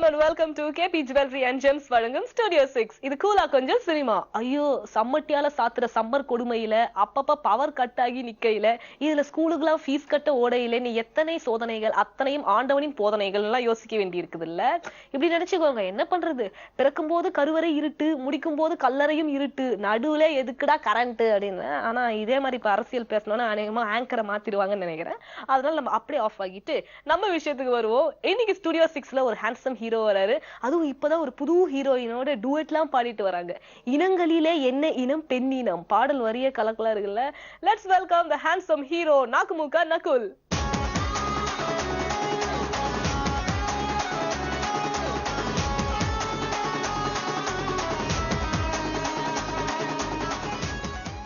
and welcome to KP Jewelry and Gems வழங்கும் Studio 6. இது கூலா கொஞ்சம் சினிமா. ஐயோ சம்மட்டியால சாத்துற சம்மர் கொடுமையில அப்பப்ப பவர் கட் ஆகி நிக்கையில இதுல ஸ்கூலுக்குலாம் ஃபீஸ் கட்ட ஓடையில நீ எத்தனை சோதனைகள் அத்தனையும் ஆண்டவனின் போதனைகள் எல்லாம் யோசிக்க வேண்டி இருக்குது இல்ல. இப்படி நினைச்சுக்கோங்க, என்ன பண்றது, பிறக்கும் போது கருவறை இருட்டு, முடிக்கும் போது கல்லறையும் இருட்டு, நடுவுல எதுக்குடா கரண்ட் அப்படின்னு. ஆனா இதே மாதிரி இப்ப அரசியல் பேசணும்னா அநேகமா ஆங்கரை மாத்திடுவாங்கன்னு நினைக்கிறேன். அதனால நம்ம அப்படியே ஆஃப் ஆகிட்டு நம்ம விஷயத்துக்கு வருவோம். இன்னைக்கு ஸ்டுடியோ 6ல ஒரு ஹேண்ட்ஸம் ஹீரோ வராரு. அதுவும் இப்பதான் ஒரு புது ஹீரோயினோட டூயட்லாம் பாடிட்டு வராங்க. இனங்களிலே என்ன இனம், பெண் இனம். பாடல் வரிய கலக்கலா இருக்குல்ல. Let's welcome the handsome hero Nakku Mukka Nakul.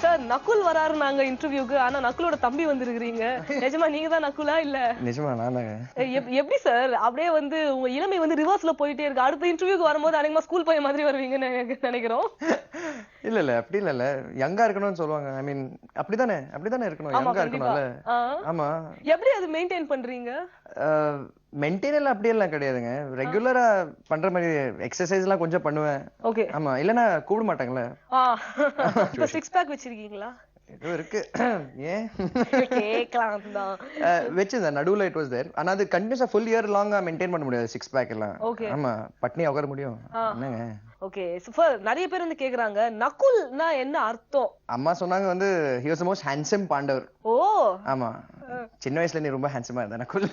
Sir Nakul வராரு நாங்க இன்டர்வியூக்கு. ஆனா நகுலோட தம்பி வந்திருக்கீங்க. நிஜமா நீங்க தான் நகுலா இல்ல? நிஜமா நானாங்க. எப்படி சார் அப்படியே வந்து உங்க இளமை வந்து ரிவர்ஸ்ல போயிட்டே இருக்கு. அடுத்த இன்டர்வியூக்கு வரும்போது அநேகமா ஸ்கூல் பையன் மாதிரி வருவீங்கன்னு நினைக்கிறோம். இல்ல அப்படி இல்ல யங்கா இருக்கணும்னு சொல்லுவாங்க. ஐ மீன் அப்படிதானே இருக்கணும், யங்கா இருக்கணும்ல. ஆமா. எப்படி அது மெயின்டைன் பண்றீங்க? மெயின்டைன் எல்லாம் அப்படி எல்லாம் கிடையாதுங்க. ரெகுலரா பண்ற மாதிரி எக்ஸசைஸ் எல்லாம் கொஞ்சம் பண்ணுவேன். ஓகே. ஆமா, இல்லனா கூப்பிட மாட்டாங்களே. இப்ப 6 பேக் வச்சிருக்கீங்களா? ஏதோ இருக்கு. ஏன் கேக்கலாம் தான் வெச்சது நடுவுல இட் வாஸ் தேர். ஆனா அது கண்டினியூஸா ஃபுல் இயர் லாங்கா மெயின்டைன் பண்ண முடியாது 6 பேக் எல்லாம். ஆமா, பட்னி உட்கார முடியும் என்னங்க. Okay super. நிறைய பேர் வந்து கேக்குறாங்க நகுல்னா என்ன அர்த்தம். அம்மா சொன்னாங்க வந்து he was the most handsome பாண்டவர். ஓ ஆமா, சின்ன வயசுல நீ ரொம்ப ஹேண்ட்ஸமா இருந்த நகுல்.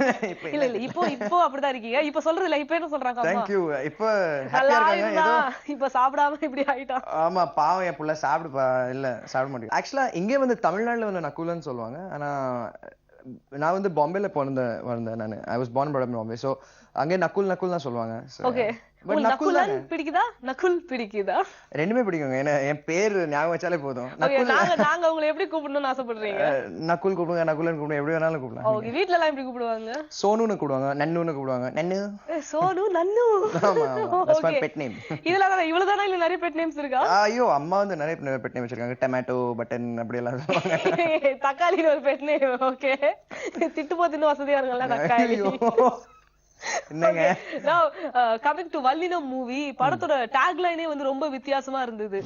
இல்ல இப்போ அப்படிதான் இருக்கீங்க. இப்போ சொல்றது இல்ல, இப்போ என்ன சொல்றாங்க அம்மா? Thank you. இப்போ ஹாப்பியா இருக்காங்க. ஏதோ இப்போ சாப்பிடாம இப்படி ஆயிட்டா. ஆமா பாவம், என் புள்ள சாப்பிடுப்பா. இல்ல சாப்பிட மாட்டேன். ஆக்சுவலா இங்கே வந்து தமிழ்நாட்டுல வந்து நகுல்னு சொல்லுவாங்க. ஆனா நான் வந்து பாம்பேல வளர்ந்தேன் நானு. I was born and brought up in Bombay. So அங்கே நகுல் தான் சொல்லுவாங்க. ஓகே. நகுல் பிடிக்குதா நகுல் பிடிக்குதா? ரெண்டுமே பிடிக்குங்க. ஏன்னா என் பேர் ஞாபகம் வச்சாலே போதும். நாங்க உங்களை எப்படி கூப்பிடணும்னு ஆசைப்படுறீங்க? நகுல் கூப்பிடுங்க, நகுலன் கூப்பிடுங்க, எப்படி வேணாலும் கூப்பிடலாம். ஓகே. வீட்ல எல்லாம் எப்படி கூப்பிடுவாங்க? சோனுன்னு கூப்பிடுவாங்க, நன்னுன்னு கூப்பிடுவாங்க. நன்னு, சோனு, நன்னு. ஆமா, that's my pet name. இதெல்லாம் இவ்வளவுதானா இல்ல நிறைய பெட் நேம்ஸ் இருக்கா? ஐயோ, அம்மா வந்து நிறைய பெட் நேம் வச்சிருக்காங்க. டொமேட்டோ, பட்டன் அப்படி எல்லாம் சொல்லுவாங்க. தக்காளின்னு ஒரு பெட் நேம். ஓகே. திட்டு போத்துன்னு வசதியா இருக்கும்ல தக்காளி. என்னங்க. Now coming to வல்லினம் மூவி, படத்தோட டாக்லைனே வந்து ரொம்ப வித்தியாசமா இருந்தது.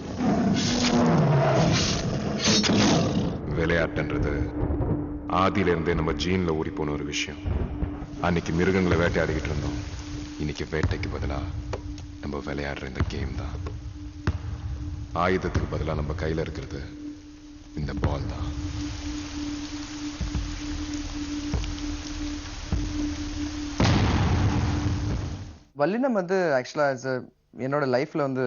விளையாட்டுன்றது ஆதியில இருந்தே நம்ம ஜீன்ல ஊறி போன ஒரு விஷயம். அன்னைக்கு மிருகங்களை வேட்டையாடிக்கிட்டு இருந்தோம். இன்னைக்கு வேட்டைக்கு பதிலா நம்ம விளையாடுற இந்த கேம் தான். ஆயுதத்துக்கு பதிலா நம்ம கையில இருக்கிறது இந்த பால் தான். வல்லினம் வந்து ஆக்சுவலா என்னோட லைஃப்ல வந்து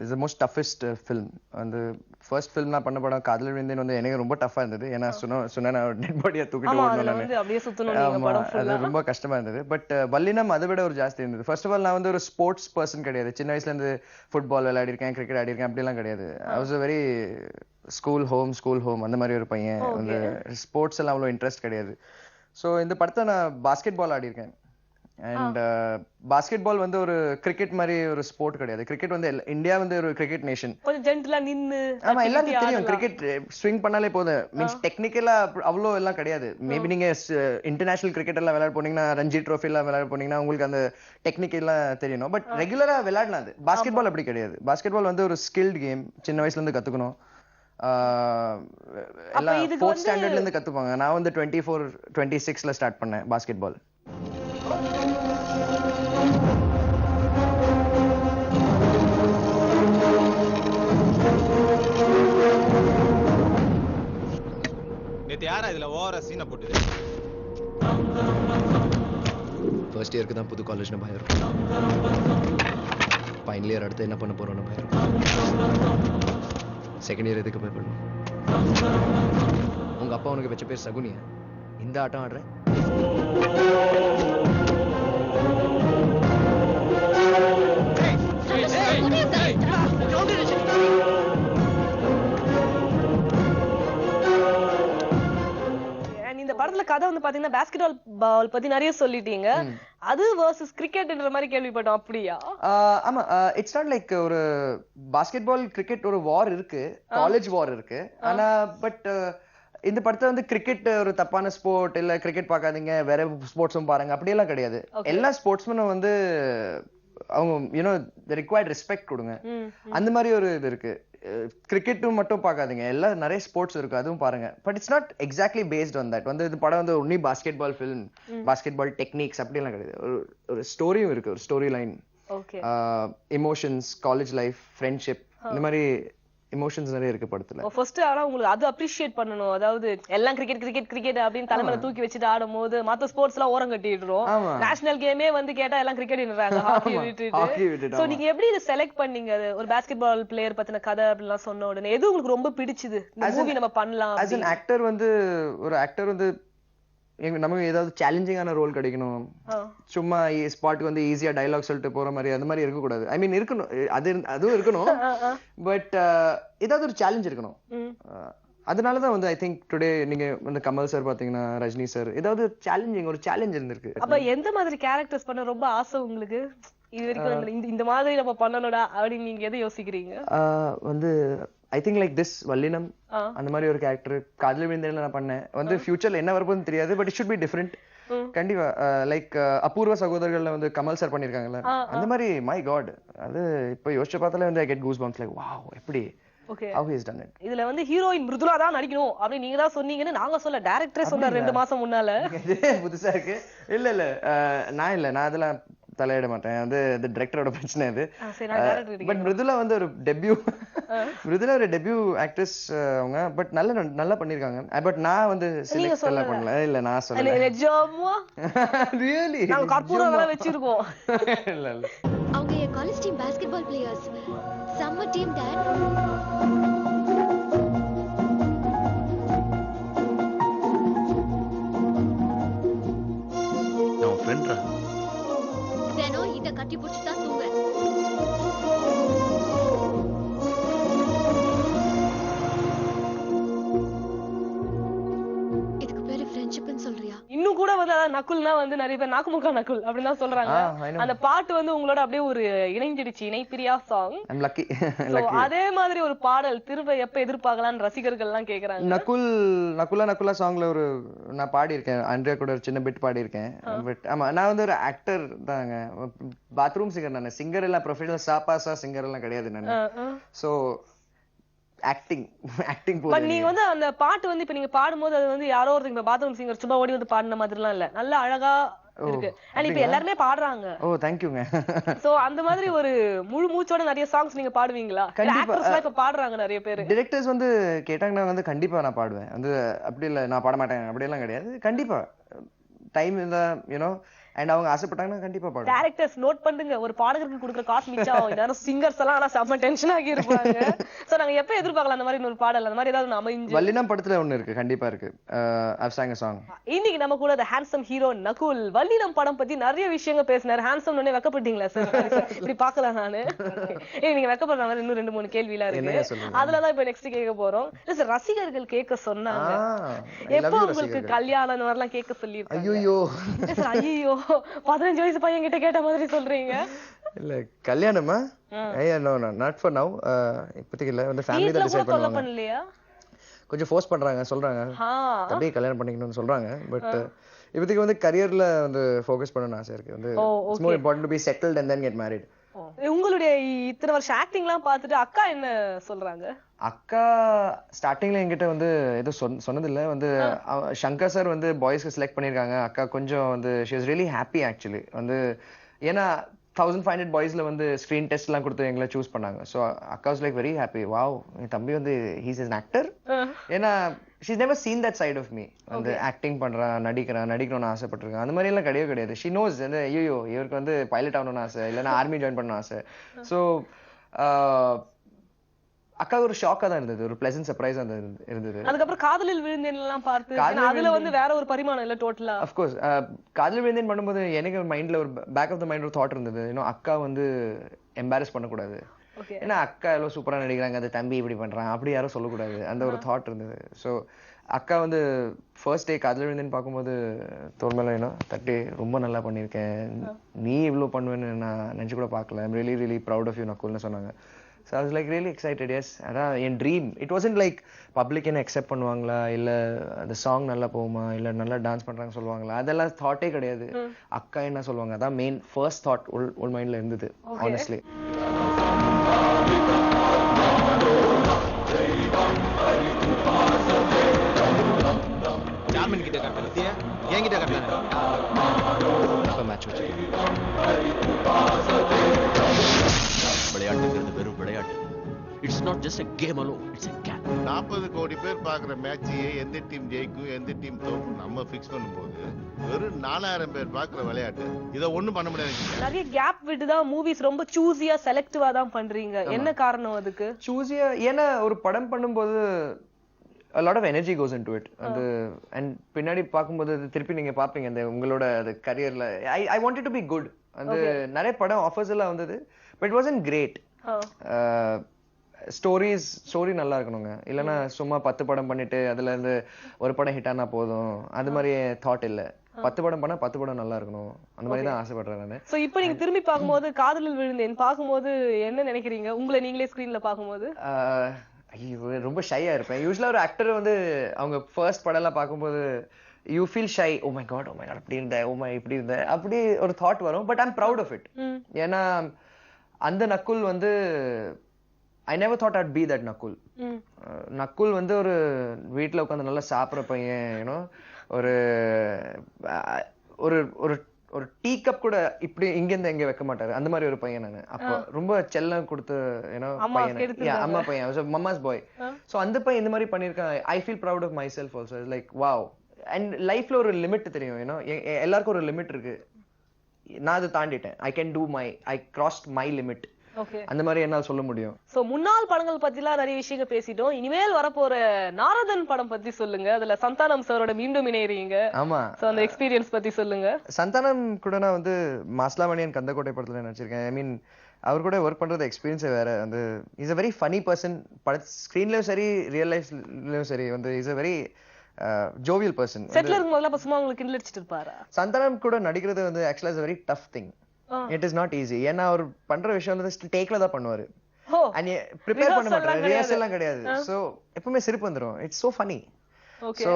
is the most toughest film. வந்து ஃபர்ஸ்ட் ஃபிலிம் நான் பண்ண படம் காதல் விழுந்தேன் வந்து எனக்கு ரொம்ப டஃபா இருந்தது. ஏன்னா சொன்ன டெட் பாடியை தூக்கிட்டு ஓடணும், அது ரொம்ப கஷ்டமா இருந்தது. பட் வல்லினம் அதை விட ஒரு ஜாஸ்தி இருந்தது. ஃபர்ஸ்ட் ஆஃப் ஆல் நான் வந்து ஒரு ஸ்போர்ட்ஸ் பர்சன் கிடையாது. சின்ன வயசுல இருந்து ஃபுட்பால் விளையாடிருக்கேன், கிரிக்கெட் ஆடிருக்கேன், அப்படிலாம் கிடையாது. I was very school home அந்த மாதிரி ஒரு பையன். வந்து ஸ்போர்ட்ஸ் எல்லாம் அவ்வளோ இன்ட்ரெஸ்ட் கிடையாது. ஸோ இந்த படத்தை நான் பாஸ்கெட் பால் ஆடிருக்கேன். அண்ட் பாஸ்கெட் பால் வந்து ஒரு கிரிக்கெட் மாதிரி ஒரு ஸ்போர்ட் கிடையாது. கிரிக்கெட் வந்து இந்தியா வந்து ஒரு கிரிக்கெட் நேஷன். கொஞ்சம் ஜென்டிலா நின்னு, ஆமா, எல்லாருக்கும் தெரியும் கிரிக்கெட் ஸ்விங் பண்ணாலே போதும். மீன்ஸ் டெக்னிக்கலா அவ்வளோ எல்லாம் கிடையாது. மேபி நீங்க இன்டர்நேஷனல் கிரிக்கெட் எல்லாம் விளையாட போனீங்கன்னா, ரஞ்சி ட்ரோஃபி எல்லாம் விளையாட போனீங்கன்னா உங்களுக்கு அந்த டெக்னிக் எல்லாம் தெரியணும். பட் ரெகுலரா விளையாடலாம். அது பாஸ்கெட் பால் அப்படி கிடையாது. பாஸ்கெட் பால் வந்து ஒரு ஸ்கில்ட் கேம். சின்ன வயசுல இருந்து கத்துக்கணும். எல்லாம் 4th ஸ்டாண்டர்ட்ல இருந்து கத்துப்பாங்க. நான் வந்து 24-26ல ஸ்டார்ட் பண்ணேன் பாஸ்கெட் பால். யாரா இதுல ஓவரா சீனை போட்டுது? ஃபர்ஸ்ட் இயருக்கு தான் புது காலேஜ்னு பயம் இருக்கும். ஃபைனல் இயர் அடுத்து என்ன பண்ண போறோம்னு பயம் இருக்கும். செகண்ட் இயர் எதுக்கு பயப்படணும்? உங்க அப்பா உனக்கு வச்ச பேர் சகுனியா? இந்த ஆட்டம் ஆடுற? இந்த படத்துல கதை வந்து பாத்தீங்கன்னா பாஸ்கெட் பால் பத்தி நிறைய சொல்லிட்டீங்க. அது வர்சஸ் கிரிக்கெட்ன்ற மாதிரி கேள்விப்பட்டோம். அப்படியா? ஆமா, இட்ஸ் நாட் லைக் ஒரு பாஸ்கெட் பால் கிரிக்கெட் ஒரு வார் இருக்கு, காலேஜ் வார் இருக்கு. ஆனா பட் இந்த படத்துல வந்து கிரிக்கெட் ஒரு தப்பான ஸ்போர்ட் இல்ல கிரிக்கெட் பார்க்காதீங்க வேற ஸ்போர்ட்ஸும் பாருங்க அப்படியெல்லாம் கிடையாது. எல்லா ஸ்போர்ட்ஸ்மேனும் வந்து அவங்க யூனோ ரிக்வயர்ட் ரெஸ்பெக்ட் கொடுங்க. அந்த மாதிரி ஒரு இது இருக்கு. கிரிக்கெட்டும் மட்டும் பார்க்காதீங்க, எல்லாம் நிறைய ஸ்போர்ட்ஸ் இருக்கு, அதுவும் பாருங்க. But it's not exactly based on that. வந்து இந்த படம் வந்து only basketball film, basketball techniques அப்படிலாம் கிடையாது. ஒரு ஸ்டோரியும் இருக்கு, ஒரு story line, emotions, college life, friendship, இந்த மாதிரி எமோஷன்ஸ் நிறைய இருக்கு படத்துல. ஃபர்ஸ்ட் ஆனா உங்களுக்கு அது அப்ரிஷியேட் பண்ணணும். அதாவது எல்லாம் கிரிக்கெட் கிரிக்கெட் கிரிக்கெட் அப்படின்னு தலைமையில தூக்கி வச்சுட்டு ஆடும் போது மத்த ஸ்போர்ட்ஸ் எல்லாம் ஓரம் கட்டிடுறோம். நேஷனல் கேமே வந்து கேட்டா எல்லாம் கிரிக்கெட்ன்றாங்க, ஹாக்கி விட்டுட்டு. சோ நீங்க எப்படி இதை செலக்ட் பண்ணீங்க? ஒரு பாஸ்கெட் பால் பிளேயர் பத்தின கதை அப்படிலாம் சொன்ன உடனே எது உங்களுக்கு ரொம்ப பிடிச்சது? இந்த மூவி நம்ம பண்ணலாம். as an actor வந்து ஒரு ஆக்டர் வந்து நமக்கு ஏதாவது சேலஞ்சிங்கான ரோல் கிடைக்கணும். சும்மா ஸ்பாட்டுக்கு வந்து ஈஸியா டயலாக் சொல்லிட்டு போற மாதிரி அந்த மாதிரி இருக்க கூடாது. ஐ மீன் இருக்கணும், அதுவும் இருக்கணும், பட் ஏதாவது ஒரு சேலஞ்ச் இருக்கணும். அதனாலதான் வந்து ஐ திங்க் டுடே நீங்க வந்து கமல் சார் பாத்தீங்கன்னா, ரஜினி சார், ஏதாவது ஒரு சேலஞ்ச் இருந்திருக்கு. அப்ப எந்த மாதிரி கேரக்டர்ஸ் பண்ண ரொம்ப ஆசை உங்களுக்கு? இது வரைக்கும் இந்த மாதிரி நம்ம பண்ணணும்டா அப்படின்னு நீங்க எதை யோசிக்கிறீங்க? வந்து ஐ திங்க் லைக் திஸ் வல்லினம், அந்த மாதிரி ஒரு கேரக்டர் காதல் விழுந்தேன்ல நான் பண்ணேன். வந்து ஃபியூச்சர்ல என்ன வரப்போன்னு தெரியாது, but it should be different. கண்டிப்பா லைக் அபூர்வ சகோதரர்கள்ல வந்து கமல் சார் பண்ணிருக்காங்கல்ல, அந்த மாதிரி மை காட், அது இப்ப யோசிச்சு பார்த்தாலே வந்து I get goose bumps like wow, எப்படி how he has done it. இதுல வந்து ஹீரோயின் மிருதுலா தான் நடிக்கணும் அப்படி நீங்க தான் சொன்னீங்கன்னு நாங்க சொல்ல, டைரக்டரே சொன்னார் 2 மாசம் முன்னால. புதுசா இருக்கு. இல்ல நான் அதெல்லாம் தலையிட மாட்டேன், வந்து இந்த டைரக்டரோட பிரச்சனை இது. பட் மிருதுலா வந்து ஒரு டெபியூ ஆக்ட்ரஸ் அவங்க, பட் நல்லா பண்ணிருக்காங்க. பட் நான் வந்து செலக்ட் எல்லாம் பண்ணல. இல்ல நான் சொல்லல. நிஜமா ரியலி நாங்க கற்பூரம் எல்லாம் வெச்சிருக்கோம். இல்ல அவங்க என் காலேஜ் டீம் பாஸ்கெட்பால் பிளேயர்ஸ், செம்ம டீம் டாட். நான் ஃப்ரெண்ட்ரா. தினம் இத கட்டி பிடிச்சி தான் தூங்க. இதுக்கு பேரு ஃப்ரெண்ட்ஷிப்னு சொல்றியா? இன்னும் கூட வந்து நக்குல்னா வந்து நிறைய பேர் நாக்குமுக்கா நக்குல் அப்படின்னு தான் சொல்றாங்க. அந்த பாட்டு வந்து உங்களோட அப்படியே ஒரு இணைஞ்சிடுச்சு, இணைப்பிரியா சாங். I'm lucky. அதே மாதிரி ஒரு பாடல் திரும்ப எப்ப எதிர்பார்க்கலாம்னு ரசிகர்கள் எல்லாம் கேக்குறாங்க. நக்குலா சாங்ல ஒரு நான் பாடி இருக்கேன், அண்ட்ரியா கூட ஒரு சின்ன பிட் பாடி இருக்கேன். பட் ஆமா, நான் வந்து ஒரு ஆக்டர் தாங்க, பாத்ரூம் சிங்கர். நான் சிங்கர் எல்லாம் ப்ரொஃபஷனல் சாப்பாசா சிங்கர் எல்லாம் கிடையாது நான். சோ ஆக்டிங் போல. பட் நீங்க வந்து அந்த பாட்டு வந்து இப்ப நீங்க பாடும்போது அது வந்து யாரோ ஒருத்தங்க பாத்ரூம் சிங்கர் சும்மா ஓடி வந்து பாடின மாதிரிலாம் இல்ல, நல்ல அழகா இருக்கு. அண்ட் இப்ப எல்லாருமே பாடுறாங்க. ஓ தேங்க்யூங்க. சோ அந்த மாதிரி ஒரு முழு மூச்சோட நிறைய சாங்ஸ் நீங்க பாடுவீங்களா? ஆக்டர்ஸ்லாம் இப்ப பாடுறாங்க நிறைய பேர். டைரக்டர்ஸ் வந்து கேட்டாங்கன்னா வந்து கண்டிப்பா நான் பாடுவேன். வந்து அப்படி இல்ல நான் பாட மாட்டேன் அப்படி எல்லாம் கிடையாது. கண்டிப்பா டைம் இருந்தா யூனோ அண்ட் அவங்க ஆசைப்பட்டாங்கன்னா கண்டிப்பா பாடுவேன். டைரக்டர்ஸ் நோட் பண்ணுங்க, ஒரு பாடகருக்கு கொடுக்குற காசு மிச்சம். எல்லாரும் சிங்கர்ஸ் எல்லாம் ஆனா செம்ம டென்ஷன் ஆகி இருப்பாங்க. சோ நாங்க எப்ப எதிர்பார்க்கலாம் அந்த மாதிரி ஒரு பாடல், அந்த மாதிரி ஏதாவது அமைஞ்சு? வல்லினம் படத்துல ஒண்ணு இருக்கு, கண்டிப்பா இருக்கு. I've sang a song. இன்னைக்கு நம்ம கூட the handsome hero நகுல் வல்லினம் படம் பத்தி நிறைய விஷயங்கள் பேசினார். ஹேண்ட்ஸம் உடனே வெக்கப்பட்டீங்களா சார்? இப்படி பார்க்கலாம் நானு. நீங்க வெக்கப்படுற மாதிரி இன்னும் 2-3 கேள்விலாம் இருக்கு, அதுலதான் இப்ப நெக்ஸ்ட் கேட்க போறோம். இல்ல சார், ரசிகர்கள் கேட்க சொன்னாங்க எப்போ உங்களுக்கு கல்யாணம் அந்த மாதிரிலாம் கேட்க சொல்லி? ஐயோ சார், ஐயோ 15 வயசு பையன் கிட்ட கேட்ட மாதிரி சொல்றீங்க. இல்ல கல்யாணமா? ஐயா நோ நாட் ஃபார் நவ. இப்போதைக்கு இல்ல, வந்து ஃபேமிலி தான் டிசைட் பண்ணுவாங்க. பண்ணலையா? கொஞ்சம் ஃபோர்ஸ் பண்றாங்க, சொல்றாங்க அப்படியே கல்யாணம் பண்ணிக்கணும்னு சொல்றாங்க. பட் இப்போதைக்கு வந்து கரியர்ல வந்து ஃபோக்கஸ் பண்ணணும்னு ஆசை இருக்கு. வந்து it's more important to be settled and then get married. உங்களுடைய இத்தனை வருஷம் ஆக்டிங்லாம் பார்த்துட்டு அக்கா என்ன சொல்றாங்க? அக்கா ஸ்டார்டிங்ல என்கிட்ட வந்து எதுவும் சொன்னதில்லை. வந்து சங்கர் சார் வந்து பாய்ஸ்க்கு செலக்ட் பண்ணியிருக்காங்க. அக்கா கொஞ்சம் வந்து she was really happy actually. வந்து ஏன்னா 1500 பாய்ஸ்ல வந்து ஸ்கிரீன் டெஸ்ட் எல்லாம் கொடுத்து எங்களை சூஸ் பண்ணாங்க. ஸோ அக்கா was like very happy. Wow, என் தம்பி வந்து ஹீஸ் இஸ் an actor. ஏன்னா she's never seen that side of me. வந்து ஆக்டிங் பண்றான், நடிக்கணும்னு ஆசைப்பட்டிருக்கேன். அந்த மாதிரி எல்லாம் கிடையாது. she knows வந்து ஐயோ இவருக்கு வந்து பைலட் ஆகணும்னு ஆசை, இல்லைன்னா ஆர்மி ஜாயின் பண்ணணும் ஆசை. ஸோ அக்கா ஒரு ஷாக்கா தான் இருந்தது, ஒரு பிளசன்ட் சர்ப்ரைஸா இருந்தது. அதுக்கப்புறம் காதலில் விழுந்தேன் எல்லாம் பார்த்து அதுல வந்து வேற ஒரு பரிமாணம் இல்ல டோட்டலா. ஆஃப் கோர்ஸ் காதலில் விழுந்தேன் பண்ணும்போது எனக்கு மைண்ட்ல ஒரு பேக் ஆஃப் த மைண்ட் ஒரு தாட் இருந்தது, இன்னும் அக்கா வந்து எம்பாரஸ் பண்ணக்கூடாது. ஏன்னா அக்கா எவ்வளவு சூப்பரா நடிக்கிறாங்க, அது தம்பி இப்படி பண்றான் அப்படி யாரும் சொல்லக்கூடாது, அந்த ஒரு தாட் இருந்தது. ஸோ அக்கா வந்து ஃபர்ஸ்ட் டே காதலில் விழுந்தேன்னு பார்க்கும்போது தோல் மேல ஏன்னா தட்டி ரொம்ப நல்லா பண்ணியிருக்கேன், நீ இவ்வளோ பண்ணுவேன்னு நான் நினச்சி கூட பார்க்கல, I'm really really proud of you நக்குல்னு சொன்னாங்க. So I was like really excited. Yes, அதான் என் dream. It wasn't like public என்ன அக்செப்ட் பண்ணுவாங்களா இல்ல அந்த சாங் நல்லா போகுமா இல்ல நல்லா டான்ஸ் பண்றாங்க சொல்லுவாங்களா அதெல்லாம் தாட்டே கிடையாது. அக்கா என்ன சொல்லுவாங்க அதான் மெயின் ஃபர்ஸ்ட் தாட் உள் மைண்ட்ல இருந்தது honestly. சார்மன் கிட்ட கட்டல என்கிட்ட கட்டல அப்ப மேட்ச் வச்சிருக்கேன். விளையாட்டுங்கிறது வெறும் விளையாட்டு. It's not just a game alone, it's a game. 40 கோடி பேர் பார்க்குற மேட்சையே எந்த டீம் ஜெயிக்கும் எந்த டீம் தோக்கும் நம்ம ஃபிக்ஸ் பண்ணும்போது வெறும் 4000 பேர் பார்க்குற விளையாட்டு இதை ஒண்ணும் பண்ண முடியாது. நிறைய கேப் விட்டு தான் மூவிஸ் ரொம்ப சூஸியா செலக்டிவா தான் பண்றீங்க. என்ன காரணம் அதுக்கு? சூஸியா ஏன்னா ஒரு படம் பண்ணும்போது a lot of energy goes into it. அந்த and பின்னாடி பார்க்கும்போது திருப்பி நீங்க பாப்பீங்க அந்த உங்களோட அது கரியர்ல I wanted to be good. அந்த நிறைய படம் ஆஃபர்ஸ் எல்லாம் வந்தது but it wasn't great. Story நல்லா இருக்கணுங்க. இல்லைன்னா சும்மா 10 படம் பண்ணிட்டு அதுல இருந்து ஒரு படம் ஹிட் ஆனா போதும் அது மாதிரி தாட் இல்ல. 10 படம் பண்ணா 10 படம் நல்லா இருக்கணும் அந்த மாதிரி தான் ஆசைப்படுறேன் நானு. சோ இப்போ நீங்க திரும்பி பார்க்கும்போது காதலில் விழுந்தேன் பார்க்கும்போது என்ன நினைக்கிறீங்க உங்களை நீங்களே ஸ்கிரீன்ல பார்க்கும்போது? ஐயோ ரொம்ப ஷையா இருப்பேன். யூஸ்வலா ஒரு ஆக்டர் வந்து அவங்க ஃபர்ஸ்ட் படம் எல்லாம் பார்க்கும்போது you feel shy. Oh my god அப்படி இருந்த ஓ மை இப்படி இருந்த அப்படி ஒரு தாட் வரும். But I'm proud of it. ஏன்னா அந்த நக்குல் வந்து I never thought I'd be that Nakul. Nakul வந்து ஒரு வீட்டுல உட்காந்து நல்லா சாப்பிட்ற பையன் யூனோ ஒரு ஒரு ஒரு ஒரு டீ கப் கூட இப்படி இங்கிருந்து எங்க வைக்க மாட்டாரு அந்த மாதிரி ஒரு பையன் நானு. அப்போ ரொம்ப செல்லம் கொடுத்து யூனோ பையன் அம்மா பையன் மம்மாஸ் பாய். ஸோ அந்த பையன் இந்த மாதிரி பண்ணியிருக்கான். I feel proud of myself also. Like wow. And லைஃப்ல ஒரு லிமிட் தெரியும் யூனோ எல்லாருக்கும் ஒரு லிமிட் இருக்கு. நான் அதை தாண்டிட்டேன். I can do I crossed my limit. அந்த மாதிரி என்னால சொல்ல முடியும். சோ முன்னாள் படங்கள் பத்திலாம் நிறைய விஷயங்கள் பேசிட்டோம். இனிமேல் வரப்போற நாரதன் படம் பத்தி சொல்லுங்க. அதுல சந்தானம் சாரோட மீண்டும் இணையறீங்க. ஆமா. சோ அந்த எக்ஸ்பீரியன்ஸ் பத்தி சொல்லுங்க. சந்தானம் கூட நான் வந்து மாஸ்லாமணியன் கந்தக்கோட்டை படத்துல நினைச்சிருக்கேன். ஐ மீன் அவர் கூட ஒர்க் பண்றது எக்ஸ்பீரியன்ஸே வேற. வந்து is a very funny person. ஸ்கிரீன்லயும் சரி ரியல் லைஃப்லயும் சரி வந்து is a very jovial person. செட்ல இருக்கும்போது அப்ப சும்மா உங்களுக்கு கிண்டல் அடிச்சிட்டு இருப்பாரா? சந்தானம் கூட நடிக்கிறது வந்து ஆக்சுவலா is a very tough thing. It is not easy. ஏன்னா அவர் பண்ற விஷயம் வந்து டேக்ல தான் பண்ணுவாரு. and prepare பண்ண மாட்டாரு. ரிஹர்சல் எல்லாம் கிடையாது. சோ எப்பவுமே சிரிப்பு வந்துரும். It's so funny. சோ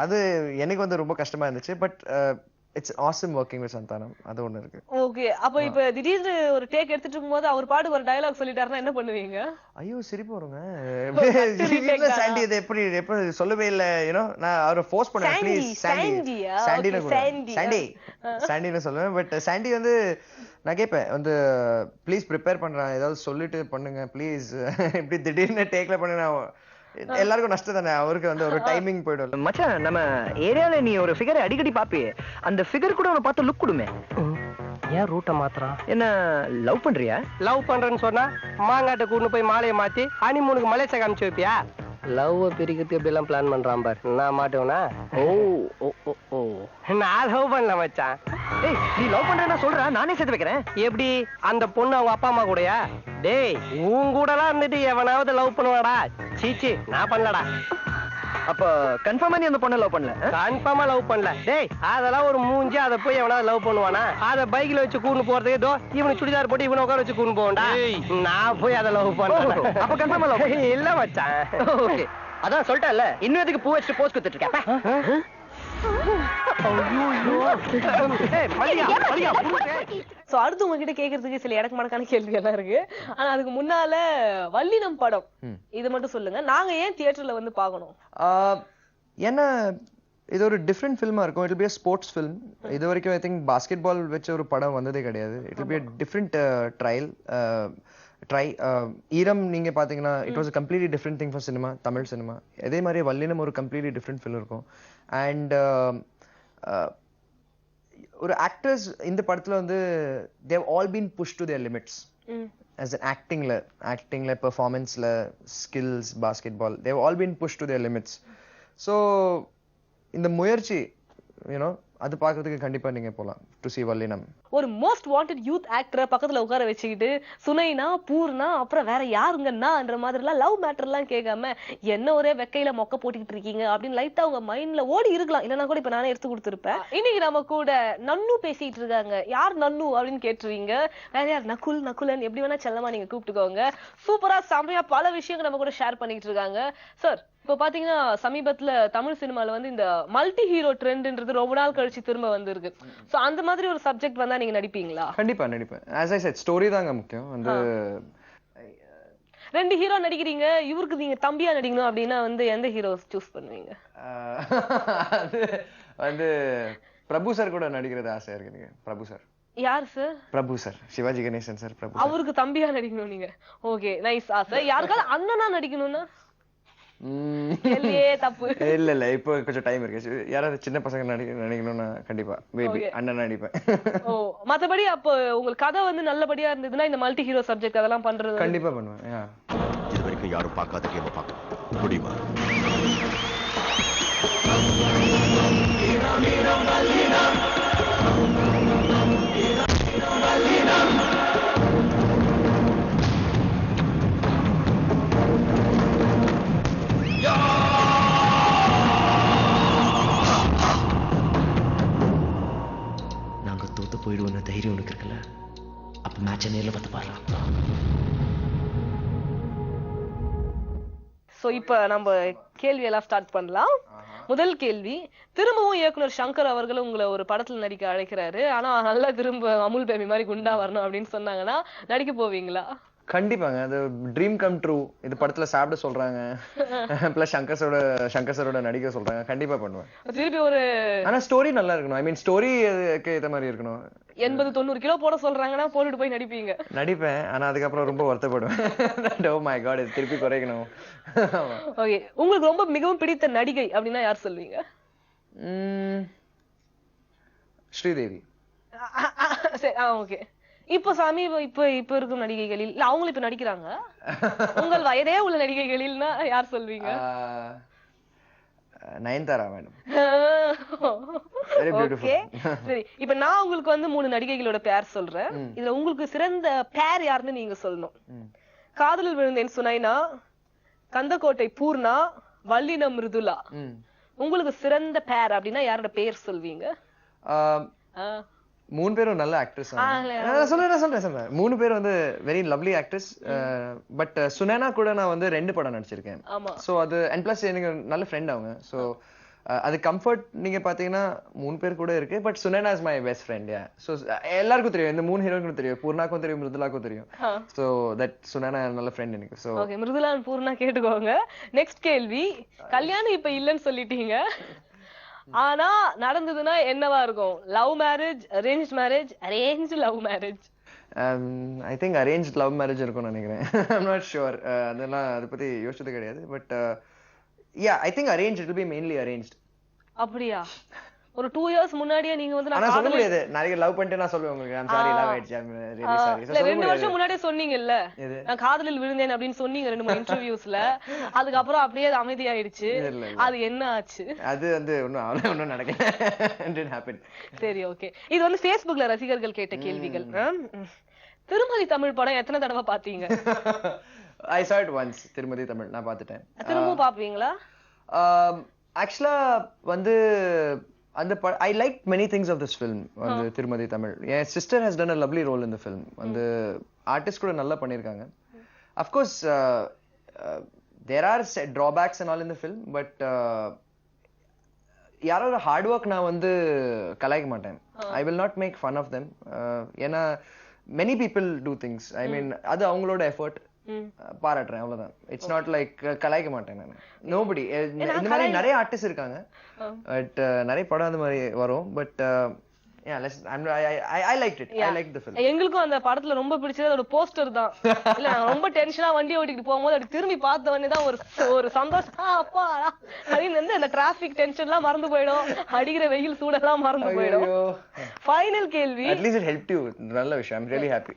அது எனக்கு வந்து ரொம்ப கஷ்டமா இருந்துச்சு. But it's awesome working with Santhanam. அது ஒண்ணு இருக்கு. ஓகே. அப்ப இப்ப திடீர்னு ஒரு டேக் எடுத்துட்டு இருக்கும்போது அவர் பாட்டு ஒரு டயலாக் சொல்லிட்டாருன்னா என்ன பண்ணுவீங்க? ஐயோ சிரிப்பு வருங்க. சாண்டி இது எப்படி சொல்லவே இல்ல யூனோ நான் அவரை ஃபோர்ஸ் பண்ணேன். ப்ளீஸ் சாண்டின்னு சொல்லுவேன். பட் சாண்டி வந்து நான் கேட்பேன் வந்து ப்ளீஸ் ப்ரிப்பேர் பண்றேன் ஏதாவது சொல்லிட்டு பண்ணுங்க ப்ளீஸ். இப்படி திடீர்னு டேக்ல பண்ண எல்லாருக்கும் நஷ்டம் தானே. அவருக்கு வந்து ஒரு டைமிங் போயிடும். மச்சான் நம்ம ஏரியால நீ ஒரு ஃபிகரை அடிக்கடி பாப்பியே அந்த ஃபிகர் கூட உன பார்த்து லுக் கொடுமே. ஏன் ரூட்டை மாத்திரம்? என்ன லவ் பண்றியா? லவ் பண்றேன்னு சொன்னா மாங்காட்டை கூட்டு போய் மாலையை மாத்தி ஹனிமூனுக்கு மலேசியா காமிச்சு வைப்பியா? லவ் பிரிக்கிறதுக்கு எப்படி எல்லாம் பிளான் பண்றான் பார். நான் மாட்டேவனா? ஓ ஓ ஓ ஓ நான் லவ் பண்ணல மச்சான். ஏய் நீ லவ் பண்றேன்னா சொல்றா நானே சேர்த்து வைக்கிறேன். எப்படி அந்த பொண்ணு அவங்க அப்பா அம்மா கூடயா? டேய் உன் கூடலாம் இருந்துட்டு எவனாவது லவ் பண்ணுவாடா? சீச்சி நான் பண்ணலடா. அப்ப கன்ஃபார்மா நீ அந்த பொண்ணை லவ் பண்ணல? கன்ஃபார்மா லவ் பண்ணல. டேய் அதெல்லாம் ஒரு மூஞ்சி அதை போய் எவனாவது லவ் பண்ணுவானா? அதை பைக்ல வச்சு கூண்டு போறதுக்கு ஏதோ இவனு சுடிதார் போட்டு இவனை உட்கார வச்சு கூண்டு போகண்டா. நான் போய் அதை லவ் பண்றேன். அப்ப கன்ஃபார்மா லவ் இல்ல மச்சான். ஓகே அதான் சொல்லிட்டேன்ல இன்னும் எதுக்கு பூ வச்சுட்டு போஸ்ட் கொடுத்துட்டு இருக்க? சோ அடுத்து உங்ககிட்ட கேக்குறதுக்கு சில இடக்கு மடக்கான கேள்வி எல்லாம் இருக்கு. ஆனா அதுக்கு முன்னால வல்லினம் படம் இது மட்டும் சொல்லுங்க. நாங்க ஏன் தியேட்டர்ல வந்து பார்க்கணும்? ஏன்னா இது ஒரு டிஃப்ரெண்ட் ஃபில்மா இருக்கும். It will be a sports film. இது வரைக்கும் ஐ திங்க் பாஸ்கெட் பால் வச்ச ஒரு படம் வந்ததே கிடையாது. It will be a different try. ஈரம் நீங்க பாத்தீங்கன்னா it was a completely different thing for cinema, Tamil cinema. அதே மாதிரி வல்லினம் ஒரு completely different film இருக்கும். அண்ட் ஒரு ஆக்டர்ஸ் இந்த படத்துல வந்து they have all been pushed to their limits. as an actingல பெர்ஃபார்மன்ஸ்ல skills basketball they have all been pushed to their limits. so இந்த முயற்சி யூனோ அது பார்க்கறதுக்கு கண்டிப்பா நீங்க போலாம் டு see வல்லினம். ஒரு மோஸ்ட் வாண்டட் யூத் ஆக்டரை பக்கத்துல உட்கார வச்சுக்கிட்டு சுனைனா பூர்ணா அப்புறம் வேற யாருங்கன்னான்ற மாதிரிலாம் லவ் மேட்டர்லாம் கேட்காம என்ன ஒரே வெக்கையில மொக்க போட்டுக்கிட்டு இருக்கீங்க அப்படின்னு லைட்டா உங்க மைண்ட்ல ஓடி இருக்கலாம். இல்லைன்னா கூட இப்ப நானே எடுத்து கொடுத்துருப்பேன். இன்னைக்கு நம்ம கூட நன்னு பேசிட்டு இருக்காங்க. யார் நன்னு அப்படின்னு கேட்டுருவீங்க. வேற யார் நகுல் நகுலன் எப்படி வேணா செல்லமா நீங்க கூப்பிட்டுக்கோங்க. சூப்பரா செமையா பல விஷயங்கள் நம்ம கூட ஷேர் பண்ணிட்டு இருக்காங்க. சார் இப்போ பாத்தீங்கன்னா சமீபத்துல தமிழ் சினிமால வந்து இந்த மல்டி ஹீரோ ட்ரெண்ட்ன்றது ரொம்ப நாள் கழிச்சு திரும்ப வந்திருக்கு. சோ அந்த மாதிரி ஒரு சப்ஜெக்ட் வந்தா நீங்க நடிப்பீங்களா? கண்டிப்பா நடிப்பேன். as I said ஸ்டோரி தாங்க முக்கியம். வந்து 2 ஹீரோ நடிக்கிறீங்க, இவருக்கு நீங்க தம்பியா நடிக்கணும் அப்படின்னா வந்து எந்த ஹீரோ சூஸ் பண்ணுவீங்க? அது வந்து பிரபு சார் கூட நடிக்கிறது ஆசையா இருக்கு எனக்கு. பிரபு சார். யார் சார்? பிரபு சார், சிவாஜி கணேசன் சார். பிரபு சார். அவருக்கு தம்பியா நடிக்கணும் நீங்க. ஓகே நைஸ் ஆசை. யாருக்காவது அண்ணனா நடிக்கணும்னா? கேள்வியே தப்பு. இல்ல இப்போ கொஞ்சம் டைம் இருக்கு. யாராவது சின்ன பசங்க நடிக்கணும்னா கண்டிப்பா பேபி அண்ணன் நடிப்பேன். ஓ மத்தபடி அப்போ உங்களுக்கு கதை வந்து நல்லபடியா இருந்ததுன்னா இந்த மல்டி ஹீரோ சப்ஜெக்ட் அதெல்லாம் பண்றது கண்டிப்பா பண்ணுவேன். இது வரைக்கும் யாரும் பார்க்காத கேம பார்க்க முடியுமா? நாங்க தோத்து போயிடுவோம்னு தைரியம் உனக்கு இருக்குல்ல? அப்ப மேட்சை நேர்ல பார்த்து பாரு. சோ இப்ப நம்ம கேள்வி எல்லாம் ஸ்டார்ட் பண்ணலாம். முதல் கேள்வி, திரும்பவும் இயக்குனர் சங்கர் அவர்கள் உங்களை ஒரு படத்துல நடிக்க அழைக்கிறாரு. ஆனா நல்லா திரும்ப அமுல் பேபி மாதிரி குண்டா வரணும் அப்படின்னு சொன்னாங்கன்னா நடிக்க போவீங்களா? கண்டிப்பாங்க. அது ட்ரீம் கம் ட்ரூ. இது படத்துல சாப்பிட சொல்றாங்க. பிளஸ் சங்கர் சரோட நடிக்க சொல்றாங்க. கண்டிப்பா பண்ணுவேன். திருப்பி ஒரு ஆனா ஸ்டோரி நல்லா இருக்கணும். ஐ மீன் ஸ்டோரிக்கு ஏத்த மாதிரி இருக்கணும். 80-90 கிலோ போட சொல்றாங்கன்னா போட்டுட்டு போய் நடிப்பீங்க? நடிப்பேன். ஆனா அதுக்கப்புறம் ரொம்ப வருத்தப்படுவேன். ஓ மை காட் இது திருப்பி குறைக்கணும். ஓகே உங்களுக்கு ரொம்ப மிகவும் பிடித்த நடிகை அப்படின்னா யார் சொல்வீங்க? ஸ்ரீதேவி. சரி ஓகே. இப்போ இப்ப இருக்கும் நடிகைகளில் இல்ல அவங்களும் இப்ப நடிக்கிறாங்க. உங்கள் வயதே உள்ள நடிகைகளில்னா யார் சொல்வீங்க? நயன்தாரா மேடம். ஓகே சரி இப்ப நான் உங்களுக்கு வந்து 3 நடிகைகளோட பேர் சொல்றேன். இதுல உங்களுக்கு சிறந்த பேர் யாருன்னு நீங்க சொல்லணும். காதலில் விழுந்தேன் சுனைனா, கந்தக்கோட்டை பூர்ணா, வல்லினம் மிருதுலா. உங்களுக்கு சிறந்த பேர் அப்படின்னா யாரோட பேர் சொல்வீங்க? 3 பேரும் நல்ல ஆக்ட்ரஸ். சொல்றேன் 3 பேர் வந்து very lovely actress. But Sunaina கூட நான் வந்து 2 படம் நடிச்சிருக்கேன். சோ அது அண்ட் பிளஸ் எனக்கு நல்ல ஃப்ரெண்ட் அவங்க. சோ அது கம்ஃபர்ட் நீங்க பாத்தீங்கன்னா 3 பேர் கூட இருக்கு. But Sunaina is my best friend. So எல்லாருக்கும் தெரியும். இந்த 3 ஹீரோக்கும் தெரியும். பூர்ணாக்கும் தெரியும், மிருதுலாக்கும் தெரியும். சோ தட் சுனேனா நல்ல ஃப்ரெண்ட் எனக்கு. சோ ஓகே மிருதுலா பூர்ணா கேட்டுக்கோங்க. நெக்ஸ்ட் கேள்வி, கல்யாணம் இப்ப இல்லன்னு சொல்லிட்டீங்க. ஆனா நடந்ததுன்னா என்னவா இருக்கும்? Love marriage, arrange marriage, arrange love marriage? I think arrange love marriage இருக்கும்னு நினைக்கிறேன். I'm not sure. அதெல்லாம் அதை பத்தி யோசிச்சது கிடையாது. But yeah I think arrange it will be mainly arranged. அப்படியா? ஒரு 2 இயர்ஸ் முன்னாடியே நீங்க வந்து நான் சொல்ல முடியாது. நிறைய லவ் பண்ணிட்டு நான் சொல்லுவேன் உங்களுக்கு. ஐம் சாரி லவ் ஆயிடுச்சு. I'm really sorry. இல்ல 2 வருஷம் முன்னாடியே சொன்னீங்கல்ல நான் காதலில் விழுந்தேன் அப்படின்னு சொன்னீங்க 2-3 இன்டர்வியூஸ்ல. அதுக்கு அப்புறம் அப்படியே அமைதியாயிடுச்சு. அது என்ன ஆச்சு? அது வந்து ஒண்ணும் நடக்கல. It didn't happen. சரி ஓகே. இது வந்து Facebookல ரசிகர்கள் கேட்ட கேள்விகள். திருமதி தமிழ் படம் எத்தனை தடவை பாத்தீங்க? I saw it once. திருமதி தமிழ் நான் பார்த்துட்டேன். திரும்பவும் பாப்பீங்களா? ஆக்சுவலா வந்து அந்த I liked many things of this film. வந்து திருமதி தமிழ். என் sister has done a lovely role in the film. வந்து ஆர்டிஸ்ட் கூட நல்லா பண்ணிருக்காங்க. Of course there are drawbacks and all in the film, but யாரோட ஹார்ட் ஒர்க் நான் வந்து கலாய்க்க மாட்டேன். I will not make fun of them. ஏன்னா many people do things. I mean அது அவங்களோட எஃபர்ட். பாராட்டுறேன் அவ்வளவுதான். இட்ஸ் நாட் லைக் கலாய்க்க மாட்டேன் நான். நோபடி இந்த மாதிரி நிறைய ஆர்டிஸ்ட் இருக்காங்க. பட் நிறைய படம் அந்த மாதிரி வரும். But I liked it. I liked the film. எங்களுக்கும் அந்த படத்துல ரொம்ப பிடிச்சது அதோட போஸ்டர் தான். இல்ல நான் ரொம்ப டென்ஷனா வண்டி ஓட்டிட்டு போகும்போது அப்படி திரும்பி பார்த்த உடனே தான் ஒரு சந்தோஷம். அப்பா அப்படின்னு வந்து அந்த டிராபிக் டென்ஷன் எல்லாம் மறந்து போயிடும். அடிக்கிற வெயில் சூடெல்லாம் மறந்து போயிடும். ஃபைனல் கேள்வி. At least it helped you. நல்ல விஷயம். I'm really happy.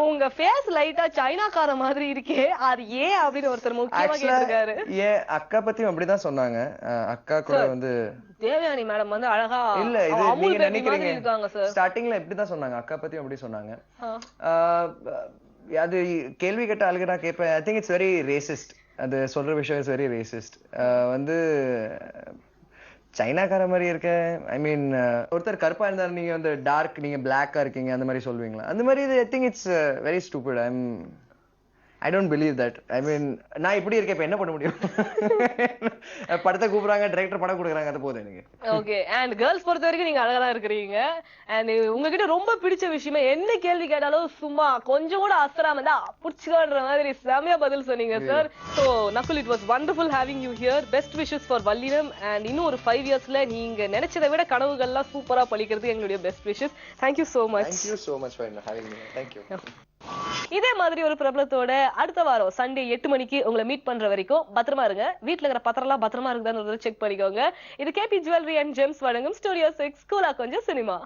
உங்க ஃபேஸ் லைட்டா சைனாக்கார மாதிரி இருக்கே, அது ஏன் அப்படின்னு ஒருத்தர் முக்கியமா கேட்டிருக்காரு. ஏன் அக்கா பத்தியும் அப்படிதான் சொன்னாங்க. அக்கா கூட வந்து தேவயானி மேடம் வந்து அழகா இல்ல இது அமுல் நீங்க baby நினைக்கிறீங்க மாதிரி இருக்காங்க சார். ஸ்டார்டிங்ல இப்படிதான் சொன்னாங்க, அக்கா பத்தியும் அப்படி சொன்னாங்க. அது கேள்வி கேட்ட ஆளுக்கு நான் கேட்பேன், ஐ திங்க் இட்ஸ் வெரி ரேசிஸ்ட். அது சொல்ற விஷயம் இஸ் வெரி ரேசிஸ்ட். வந்து சைனாக்கார மாதிரி இருக்க, ஐ மீன் ஒருத்தர் கருப்பா இருந்தாலும் நீங்க வந்து டார்க், நீங்க பிளாக்கா இருக்கீங்க அந்த மாதிரி சொல்லுவீங்களா? அந்த மாதிரி I think it's very stupid. I don't believe that. I mean நான் இப்படி இருக்கேன், இப்ப என்ன பண்ண முடியும்? படத்தை கூப்பிடுறாங்க, டைரக்டர் படம் கொடுக்குறாங்க, அது போதும் எனக்கு. ஓகே. அண்ட் கேர்ள்ஸ் பொறுத்த வரைக்கும் நீங்க அழகா தான் இருக்கிறீங்க. அண்ட் உங்ககிட்ட ரொம்ப பிடிச்ச விஷயமே என்ன கேள்வி கேட்டாலும் சும்மா கொஞ்சம் கூட அசராம தான் புடிச்சுக்கோன்ற மாதிரி செமையா பதில் சொன்னீங்க sir. So Nakul, it was wonderful having you here. Best wishes for வல்லினம். அண்ட் இன்னும் ஒரு 5 இயர்ஸ்ல நீங்க நினைச்சதை விட கனவுகள்லாம் சூப்பரா பழிக்கிறது எங்களுடைய best wishes. Thank you so much. Thank you so much for having me. Thank you. இதே மாதிரி ஒரு பிரபலத்தோட அடுத்த வாரம் சண்டே 8 மணிக்கு உங்களை மீட் பண்ற வரைக்கும் பத்திரமா இருங்க. வீட்டுல இருக்கிற பத்திரம்லாம் பத்திரமா இருக்குதான்னு செக் பண்ணிக்கோங்க. இது கேபி ஜுவல்லரி அண்ட் ஜெம்ஸ் வழங்கும் ஸ்டுடியோ 6 கூலா கொஞ்சம் சினிமா.